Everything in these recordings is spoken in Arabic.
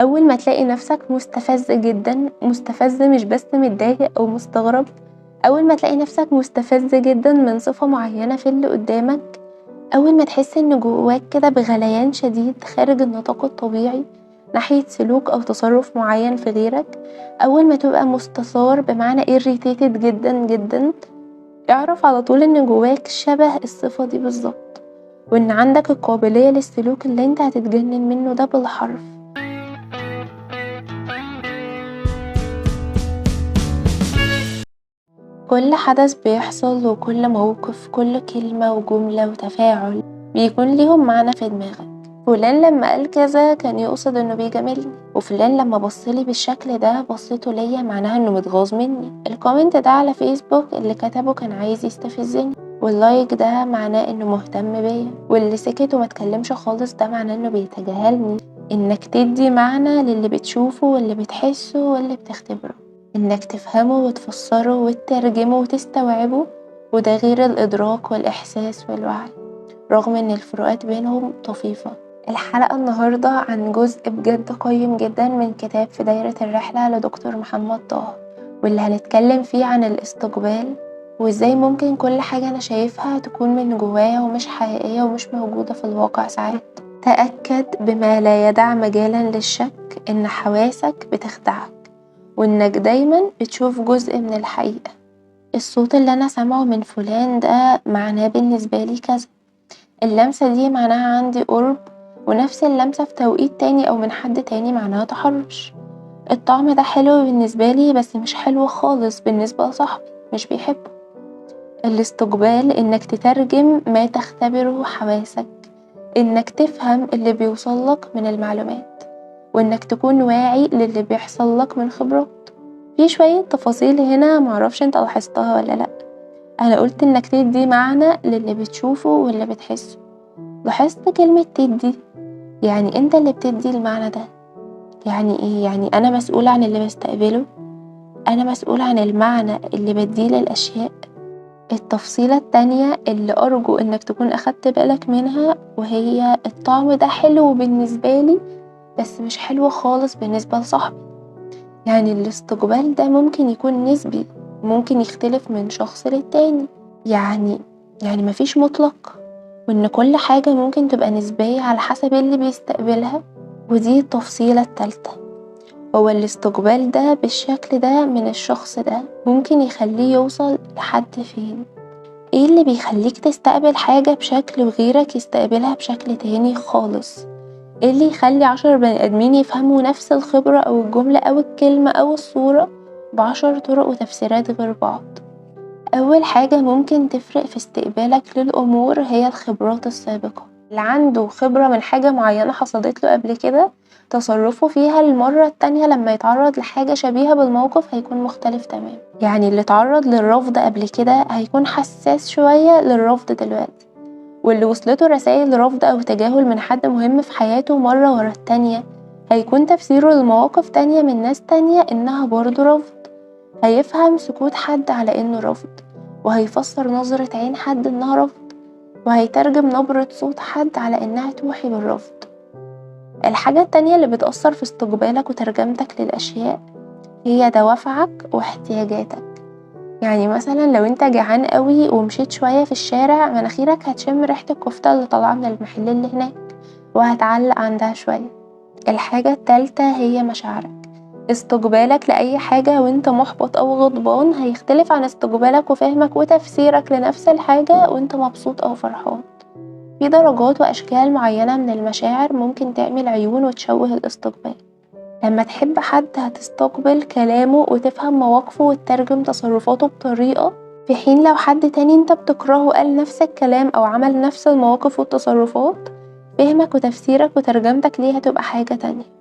أول ما تلاقي نفسك مستفز جدًا، مستفز مش بس متضايق أو مستغرب، أول ما تلاقي نفسك مستفز جدًا من صفة معينة في اللي قدامك، أول ما تحس إن جواك كده بغليان شديد خارج النطاق الطبيعي ناحية سلوك أو تصرف معين في غيرك، أول ما تبقى مستثار بمعنى irritated جدًا جدًا، اعرف على طول إن جواك شبه الصفة دي بالضبط، وإن عندك القابلية للسلوك اللي انت هتتجنن منه ده بالحرف. كل حدث بيحصل وكل موقف، كل كلمة وجملة وتفاعل بيكون ليهم معنى في دماغك. فلان لما قال كذا كان يقصد انه بيجاملني، وفلان لما بصلي بالشكل ده بصيته ليا معناها انه متغاظ مني. الكومنت ده على فيسبوك اللي كتبه كان عايز يستفزني، واللايك ده معناه انه مهتم بيا، واللي سكت وما اتكلمش خالص ده معناه انه بيتجاهلني. انك تدي معنى للي بتشوفه واللي بتحسه واللي بتختبره، انك تفهمه وتفسره وتترجمه وتستوعبه، وده غير الادراك والاحساس والوعي، رغم ان الفروقات بينهم طفيفة. الحلقة النهاردة عن جزء بجد قيم جدا من كتاب في دايرة الرحلة لدكتور محمد طه، واللي هنتكلم فيه عن الاستقبال، وازاي ممكن كل حاجة انا شايفها تكون من جوايا ومش حقيقية ومش موجودة في الواقع ساعات. تأكد بما لا يدع مجالا للشك ان حواسك بتخدعك، وإنك دايما بتشوف جزء من الحقيقة. الصوت اللي أنا سامعه من فلان ده معناه بالنسبة لي كذا، اللمسة دي معناها عندي قرب، ونفس اللمسة في توقيت تاني أو من حد تاني معناها تحرش. الطعم ده حلو بالنسبة لي بس مش حلو خالص بالنسبة لصاحبي مش بيحبه. الاستقبال إنك تترجم ما تختبره حواسك، إنك تفهم اللي بيوصلك من المعلومات، وإنك تكون واعي للي بيحصلك من خبرات. في شوية تفاصيل هنا معرفش انت لاحظتها ولا لأ. أنا قلت إنك تدي معنى للي بتشوفه واللي بتحسه. لاحظت كلمة تدي؟ يعني انت اللي بتدي المعنى ده. يعني ايه؟ يعني أنا مسؤول عن اللي بستقبله، أنا مسؤول عن المعنى اللي بديه للأشياء. التفصيلة التانية اللي أرجو إنك تكون أخدت بالك منها، وهي الطعم ده حلو بالنسبة لي بس مش حلو خالص بالنسبة لصاحبي. يعني الاستقبال ده ممكن يكون نسبي، ممكن يختلف من شخص للتاني، يعني مفيش مطلق، وإن كل حاجة ممكن تبقى نسبية على حسب اللي بيستقبلها. ودي التفصيلة التالتة، هو الاستقبال ده بالشكل ده من الشخص ده ممكن يخليه يوصل لحد فين. ايه اللي بيخليك تستقبل حاجة بشكل وغيرك يستقبلها بشكل تاني خالص؟ ايه اللي يخلي 10 بني ادمين يفهموا نفس الخبرة او الجملة او الكلمة او الصورة ب10 طرق وتفسيرات غير بعض؟ اول حاجة ممكن تفرق في استقبالك للامور هي الخبرات السابقة. اللي عنده خبرة من حاجة معينة حصلت له قبل كده، تصرفه فيها المرة التانية لما يتعرض لحاجة شبيهة بالموقف هيكون مختلف تمام. يعني اللي اتعرض للرفض قبل كده هيكون حساس شوية للرفض دلوقتي، واللي وصلته رسائل رفض أو تجاهل من حد مهم في حياته مرة ورا التانية هيكون تفسيره لمواقف تانية من ناس تانية إنها برضو رفض. هيفهم سكوت حد على إنه رفض، وهيفسر نظرة عين حد إنها رفض، وهيترجم نبرة صوت حد على إنها توحي بالرفض. الحاجة التانية اللي بتأثر في استقبالك وترجمتك للأشياء هي دوافعك واحتياجاتك. يعني مثلا لو انت جعان قوي ومشيت شوية في الشارع، مناخيرك هتشم ريحة الكفتة اللي طالعة من المحل اللي هناك وهتعلق عندها شوية. الحاجة التالتة هي مشاعرك. استقبالك لأي حاجة وانت محبط أو غضبان هيختلف عن استقبالك وفهمك وتفسيرك لنفس الحاجة وانت مبسوط أو فرحان. في درجات وأشكال معينة من المشاعر ممكن تعمل عيون وتشوه الاستقبال. لما تحب حد هتستقبل كلامه وتفهم مواقفه وتترجم تصرفاته بطريقة، في حين لو حد تاني انت بتكرهه قال نفس الكلام أو عمل نفس المواقف والتصرفات، فهمك وتفسيرك وترجمتك ليه هتبقى حاجة تانية.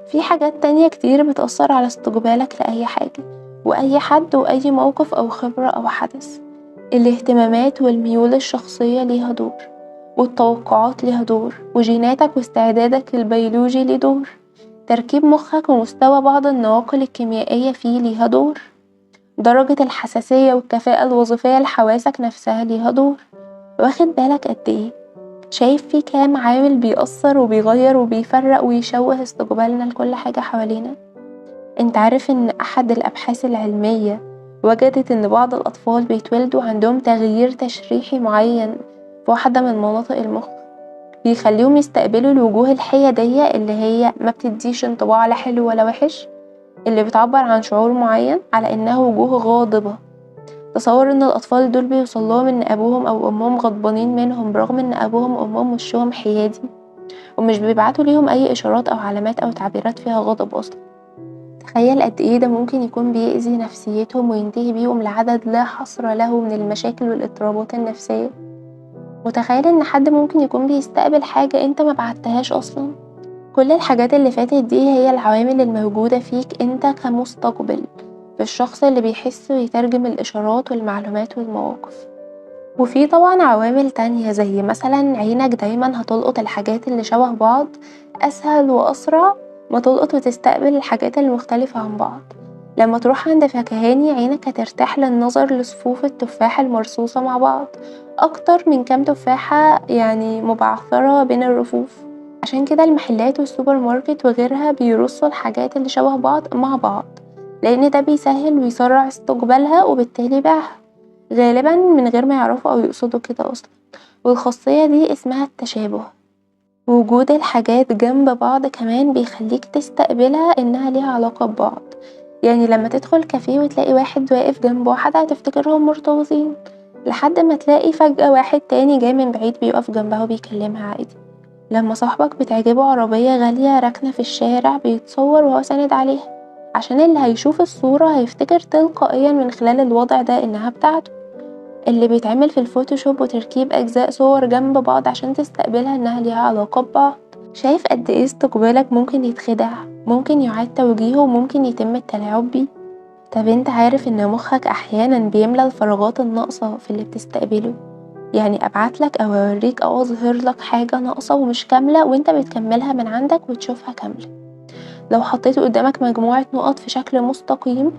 في حاجات تانية كتير بتأثر على استقبالك لأي حاجة وأي حد وأي موقف أو خبرة أو حدث. الاهتمامات والميول الشخصية ليها دور، والتوقعات ليها دور، وجيناتك واستعدادك البيولوجي ليه دور، تركيب مخك ومستوى بعض النواقل الكيميائية فيه ليها دور، درجة الحساسية والكفاءة الوظيفية لحواسك نفسها ليها دور. واخد بالك قد ايه؟ شايف في كام عامل بيأثر وبيغير وبيفرق ويشوه استقبالنا لكل حاجة حوالينا؟ انت عارف ان احد الابحاث العلمية وجدت ان بعض الاطفال بيتولدوا عندهم تغيير تشريحي معين في واحدة من مناطق المخ بيخليهم يستقبلوا الوجوه الحيادية اللي هي ما بتديش انطباع لا حلو ولا وحش، اللي بتعبر عن شعور معين على انها وجوه غاضبة. تصور ان الاطفال دول بيوصلهم ان ابوهم او امهم غضبانين منهم برغم ان ابوهم وامهم وشهم حيادي ومش بيبعتوا ليهم اي اشارات او علامات او تعبيرات فيها غضب اصلا. تخيل قد ايه ده ممكن يكون بيأذي نفسيتهم وينتهي بيهم لعدد لا حصر له من المشاكل والاضطرابات النفسية. متخيل ان حد ممكن يكون بيستقبل حاجة انت ما بعتهاش اصلا؟ كل الحاجات اللي فاتت دي هي العوامل الموجودة فيك انت كمستقبل، في الشخص اللي بيحس ويترجم الاشارات والمعلومات والمواقف. وفي طبعا عوامل تانية زي مثلا عينك دايما هتلقط الحاجات اللي شبه بعض أسهل وأسرع ما تلقط وتستقبل الحاجات المختلفة عن بعض. لما تروح عند فكهاني عينك هترتاح للنظر لصفوف التفاح المرصوصة مع بعض أكتر من كام تفاحة يعني مبعثرة بين الرفوف. عشان كده المحلات والسوبر ماركت وغيرها بيرصوا الحاجات اللي شبه بعض مع بعض، لأن ده بيسهل ويسرع استقبالها وبالتالي بيعها غالبا من غير ما يعرفوا أو يقصدوا كده أصلا. والخاصية دي اسمها التشابه. وجود الحاجات جنب بعض كمان بيخليك تستقبلها إنها ليها علاقة ببعض. يعني لما تدخل كافيه وتلاقي واحد واقف جنب واحدة هتفتكرهم مرتبطين، لحد ما تلاقي فجأة واحد تاني جاي من بعيد بيقف جنبها وبيكلمها عادي. لما صاحبك بتعجبه عربية غالية راكنة في الشارع بيتصور وهو ساند عليها، عشان اللي هيشوف الصورة هيفتكر تلقائيا من خلال الوضع ده إنها بتاعته. اللي بيتعمل في الفوتوشوب وتركيب أجزاء صور جنب بعض عشان تستقبلها إنها ليها علاقة ببعض. شايف قد إيه استقبالك ممكن يتخدع، ممكن يعاد توجيهه وممكن يتم التلاعب بيه؟ طب انت عارف إن مخك أحيانا بيملى الفراغات الناقصة في اللي بتستقبله؟ يعني أبعتلك أو أوريك أو أظهرلك حاجة ناقصة ومش كاملة وانت بتكملها من عندك وتشوفها كاملة. لو حطيت قدامك مجموعة نقط في شكل مستقيم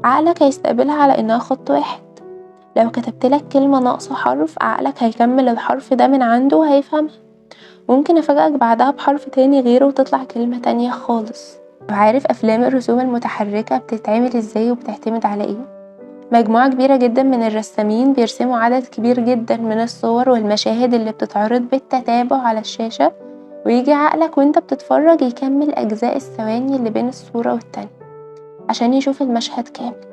عقلك هيستقبلها على إنها خط واحد. لو كتبتلك كلمة ناقصة حرف عقلك هيكمل الحرف ده من عنده وهيفهمها. ممكن أفاجئك بعدها بحرف تاني غيره وتطلع كلمة تانية خالص. وعارف أفلام الرسوم المتحركة بتتعمل ازاي وبتعتمد على ايه؟ مجموعة كبيرة جدا من الرسامين بيرسموا عدد كبير جدا من الصور والمشاهد اللي بتتعرض بالتتابع على الشاشة، ويجي عقلك وانت بتتفرج يكمل أجزاء الثواني اللي بين الصورة والتانية عشان يشوف المشهد كامل.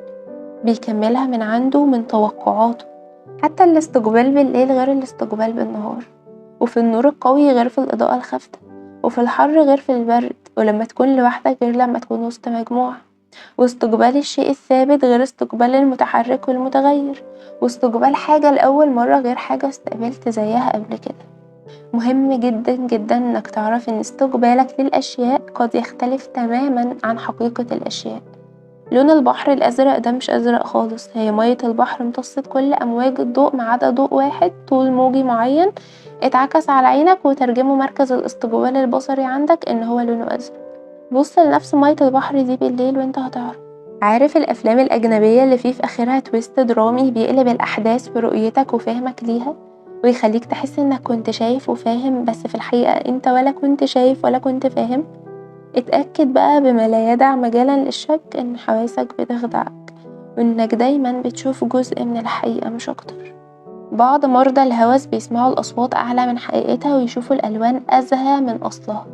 بيكملها من عنده ومن توقعاته. حتى الاستقبال بالليل غير الاستقبال بالنهار، وفي النور القوي غير في الإضاءة الخافتة، وفي الحر غير في البرد، ولما تكون لوحدك غير لما تكون وسط مجموعة. واستقبال الشيء الثابت غير استقبال المتحرك والمتغير، واستقبال حاجة لأول مرة غير حاجة استقبلت زيها قبل كده. مهم جدا جدا انك تعرف ان استقبالك للأشياء قد يختلف تماما عن حقيقة الأشياء. لون البحر الأزرق ده مش أزرق خالص، هي مية البحر امتصت كل أمواج الضوء ما عدا ضوء واحد طول موجي معين اتعكس على عينك وترجمه مركز الاستقبال البصري عندك ان هو لونه أزرق. بص لنفس مية البحر دي بالليل وانت هتعرف. عارف الأفلام الأجنبية اللي فيه في آخرها تويست درامي بيقلب الأحداث في رؤيتك وفهمك ليها ويخليك تحس انك كنت شايف وفاهم، بس في الحقيقة انت ولا كنت شايف ولا كنت فاهم؟ اتأكد بقى بما لا يدع مجالا للشك ان حواسك بتخدعك وانك دايما بتشوف جزء من الحقيقة مش اكتر. بعض مرضى الهوس بيسمعوا الأصوات أعلى من حقيقتها ويشوفوا الألوان أزهى من أصلها،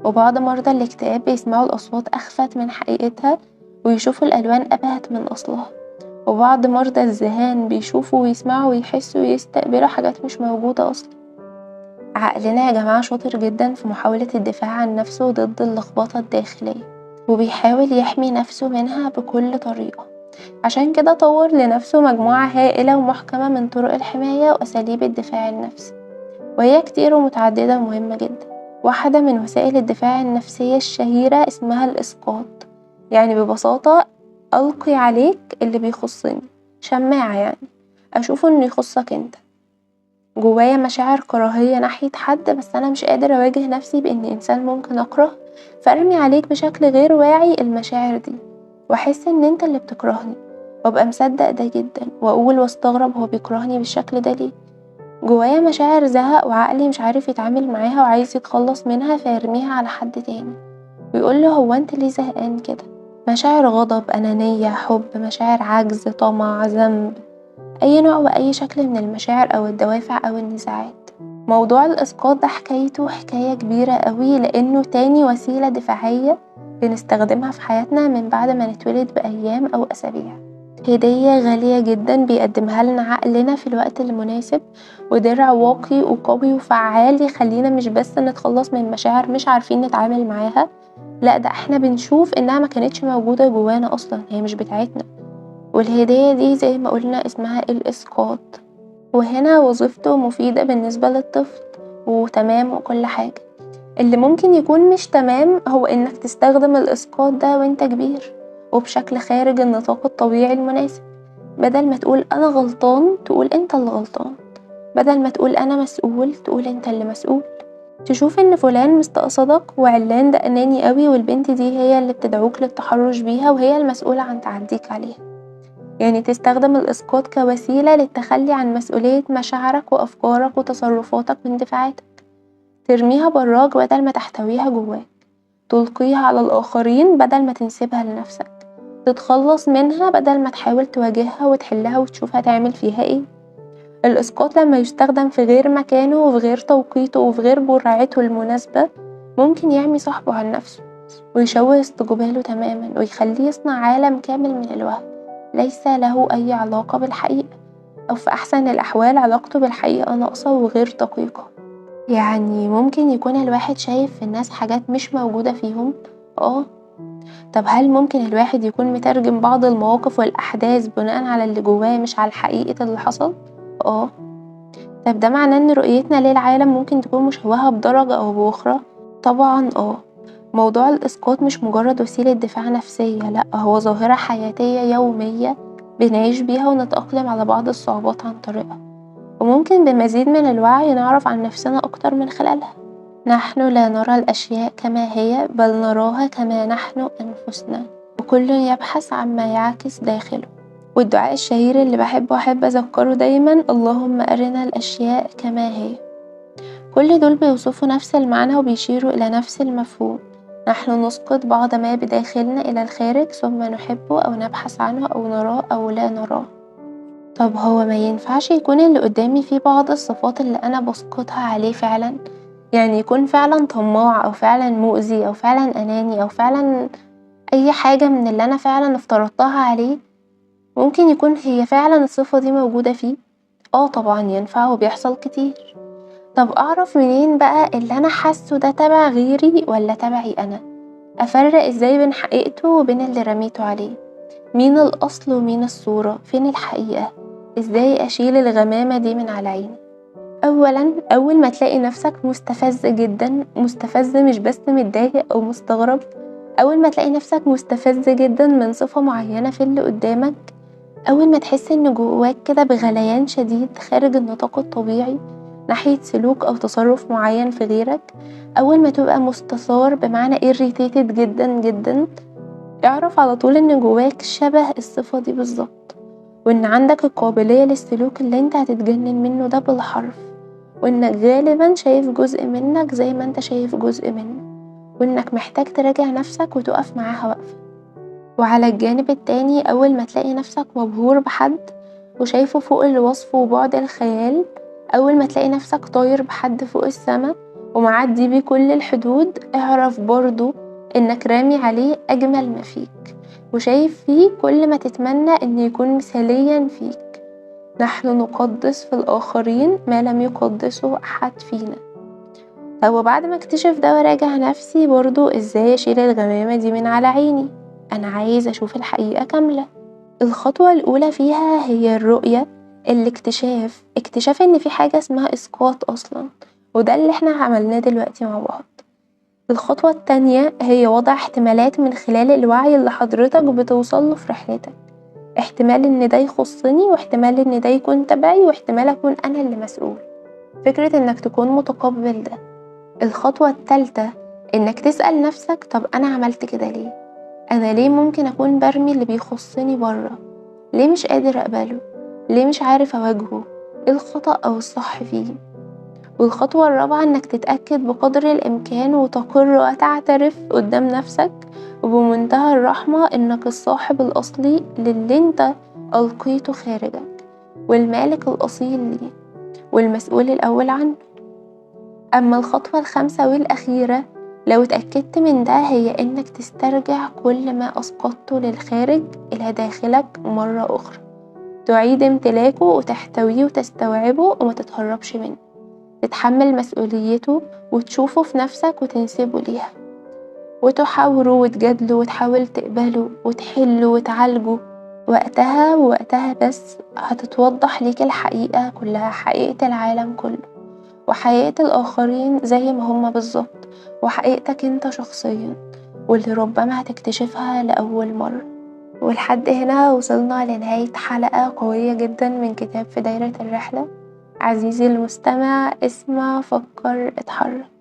وبعض مرضى الاكتئاب بيسمعوا الأصوات أخفت من حقيقتها ويشوفوا الألوان أبهت من أصلها، وبعض مرضى الذهان بيشوفوا ويسمعوا ويحسوا ويستقبلوا حاجات مش موجودة أصلا. عقلنا يا جماعة شاطر جدا في محاولة الدفاع عن نفسه ضد اللخبطة الداخلية، وبيحاول يحمي نفسه منها بكل طريقة. عشان كده طور لنفسه مجموعة هائلة ومحكمة من طرق الحماية وأساليب الدفاع النفسي، وهي كتير ومتعددة ومهمة جدا. واحدة من وسائل الدفاع النفسية الشهيرة اسمها الإسقاط. يعني ببساطة ألقي عليك اللي بيخصني، شماعة يعني أشوفه إنه يخصك أنت. جوايا مشاعر كراهية ناحية حد بس أنا مش قادر أواجه نفسي بإن إنسان ممكن أكره، فأرمي عليك بشكل غير واعي المشاعر دي وأحس إن أنت اللي بتكرهني، وأبقى مصدق ده جدا وأقول واستغرب هو بيكرهني بالشكل ده ليه. جوايا مشاعر زهق وعقلي مش عارف يتعامل معاها وعايز يتخلص منها فيرميها على حد تاني ويقوله هو انت ليه زهقان كده. مشاعر غضب، أنانية، حب، مشاعر عجز، طمع، ذنب، أي نوع وأي شكل من المشاعر أو الدوافع أو النزاعات. موضوع الإسقاط ده حكايته حكاية كبيرة قوي، لأنه تاني وسيلة دفاعية بنستخدمها في حياتنا من بعد ما نتولد بأيام أو أسابيع. هدية غالية جدا بيقدمها لنا عقلنا في الوقت المناسب، ودرع واقي وقوي وفعال يخلينا مش بس نتخلص من مشاعر مش عارفين نتعامل معاها، لأ ده احنا بنشوف انها ما كانتش موجودة جوانا اصلا، هي مش بتاعتنا. والهدية دي زي ما قلنا اسمها الإسقاط، وهنا وظيفته مفيدة بالنسبة للطفل وتمام وكل حاجة. اللي ممكن يكون مش تمام هو انك تستخدم الإسقاط ده وانت كبير وبشكل خارج النطاق الطبيعي المناسب. بدل ما تقول انا غلطان تقول انت اللي غلطان، بدل ما تقول انا مسؤول تقول انت اللي مسؤول. تشوف ان فلان مستقصدك وعلان ده اناني قوي والبنت دي هي اللي بتدعوك للتحرش بيها وهي المسؤولة عن تعديك عليها. يعني تستخدم الإسقاط كوسيلة للتخلي عن مسؤولية مشاعرك وأفكارك وتصرفاتك واندفاعاتك، ترميها براك بدل ما تحتويها جواك، تلقيها على الآخرين بدل ما تنسبها لنفسك، تتخلص منها بدل ما تحاول تواجهها وتحلها وتشوف هتعمل فيها ايه. الإسقاط لما يستخدم في غير مكانه وفي غير توقيته وفي غير جرعته المناسبة ممكن يعمي صاحبه عن نفسه ويشوه استقباله تماما ويخليه يصنع عالم كامل من الوهم ليس له أي علاقة بالحقيقة، أو في أحسن الأحوال علاقته بالحقيقة ناقصة وغير دقيقة. يعني ممكن يكون الواحد شايف في الناس حاجات مش موجودة فيهم. طب هل ممكن الواحد يكون مترجم بعض المواقف والأحداث بناء على اللي جواه مش على حقيقة اللي حصل؟ طب ده معناه ان رؤيتنا للعالم ممكن تكون مشوهة بدرجة أو بأخرى؟ طبعا موضوع الإسقاط مش مجرد وسيلة دفاع نفسية، لأ هو ظاهرة حياتية يومية بنعيش بيها ونتأقلم على بعض الصعوبات عن طريقها، وممكن بمزيد من الوعي نعرف عن نفسنا أكتر من خلالها. نحن لا نرى الأشياء كما هي بل نراها كما نحن أنفسنا، وكل يبحث عما يعكس داخله. والدعاء الشهير اللي أحب أذكره دايما اللهم أرنا الأشياء كما هي. كل دول بيوصفوا نفس المعنى وبيشيروا إلى نفس المفهوم، نحن نسقط بعض ما بداخلنا إلى الخارج ثم نحبه أو نبحث عنه أو نراه أو لا نراه. طب هو ما ينفعش يكون اللي قدامي فيه بعض الصفات اللي أنا بسقطها عليه فعلا؟ يعني يكون فعلا طماع أو فعلا مؤذي أو فعلا أناني أو فعلا أي حاجة من اللي أنا فعلا افترضتها عليه، ممكن يكون هي فعلا الصفة دي موجودة فيه؟ طبعا ينفع وبيحصل كتير. طب أعرف منين بقى اللي أنا حاسه ده تبع غيري ولا تبعي أنا؟ أفرق إزاي بين حقيقته وبين اللي رميته عليه؟ مين الأصل ومين الصورة؟ فين الحقيقة؟ إزاي أشيل الغمامة دي من على عيني؟ أولا أول ما تلاقي نفسك مستفز جدا، مستفز مش بس متضايق أو مستغرب، أول ما تلاقي نفسك مستفز جدا من صفة معينة في اللي قدامك، أول ما تحس إن جواك كده بغليان شديد خارج النطاق الطبيعي ناحية سلوك أو تصرف معين في غيرك، أول ما تبقى مستثار بمعنى irritated جدا جدا، اعرف على طول إن جواك شبه الصفة دي بالظبط، وإن عندك القابلية للسلوك اللي انت هتتجنن منه ده بالحرف، وإنك غالبا شايف جزء منك زي ما انت شايف جزء منه، وإنك محتاج تراجع نفسك وتقف معاها وقفة. وعلى الجانب التاني أول ما تلاقي نفسك مبهور بحد وشايفه فوق الوصف وبعد الخيال، أول ما تلاقي نفسك طاير بحد فوق السما ومعدي بيه كل الحدود، اعرف برضو إنك رامي عليه أجمل ما فيك وشايف فيه كل ما تتمنى إن يكون مثاليا فيك. نحن نقدس في الآخرين ما لم يقدسه أحد فينا. طب وبعد ما اكتشف ده وراجع نفسي برضو إزاي أشيل الغمامة دي من على عيني؟ أنا عايز أشوف الحقيقة كاملة. الخطوة الأولى فيها هي الرؤية، اكتشاف إن في حاجة اسمها إسقاط أصلا، وده اللي احنا عملناه دلوقتي مع بعض. الخطوة التانية هي وضع احتمالات من خلال الوعي اللي حضرتك بتوصله في رحلتك، احتمال إن ده يخصني واحتمال إن ده يكون تبعي واحتمال أكون أنا اللي مسؤول، فكرة إنك تكون متقبل ده. الخطوة التالتة إنك تسأل نفسك طب أنا عملت كده ليه؟ أنا ليه ممكن أكون برمي اللي بيخصني برا؟ ليه مش قادر أقبله؟ ليه مش عارف أواجهه؟ إيه الخطأ أو الصح فيه. والخطوة الرابعة إنك تتأكد بقدر الإمكان وتقر وتعترف قدام نفسك وبمنتهى الرحمة إنك الصاحب الأصلي للي انت ألقيته خارجك، والمالك الأصيل ليه، والمسؤول الأول عنه. أما الخطوة الخامسة والأخيرة لو اتأكدت من ده، هي إنك تسترجع كل ما أسقطته للخارج إلى داخلك مرة أخرى، تعيد امتلاكه وتحتويه وتستوعبه وما تتهربش منه، تتحمل مسؤوليته وتشوفه في نفسك وتنسبه ليها، وتحاوره وتجادله وتحاول تقبله وتحله وتعالجه. وقتها بس هتتوضح ليك الحقيقة كلها، حقيقة العالم كله وحقيقة الآخرين زي ما هما بالظبط، وحقيقتك انت شخصيا واللي ربما هتكتشفها لأول مرة. ولحد هنا وصلنا لنهاية حلقة قوية جدا من كتاب في دايرة الرحلة. عزيزي المستمع، اسمع، فكر، اتحرك.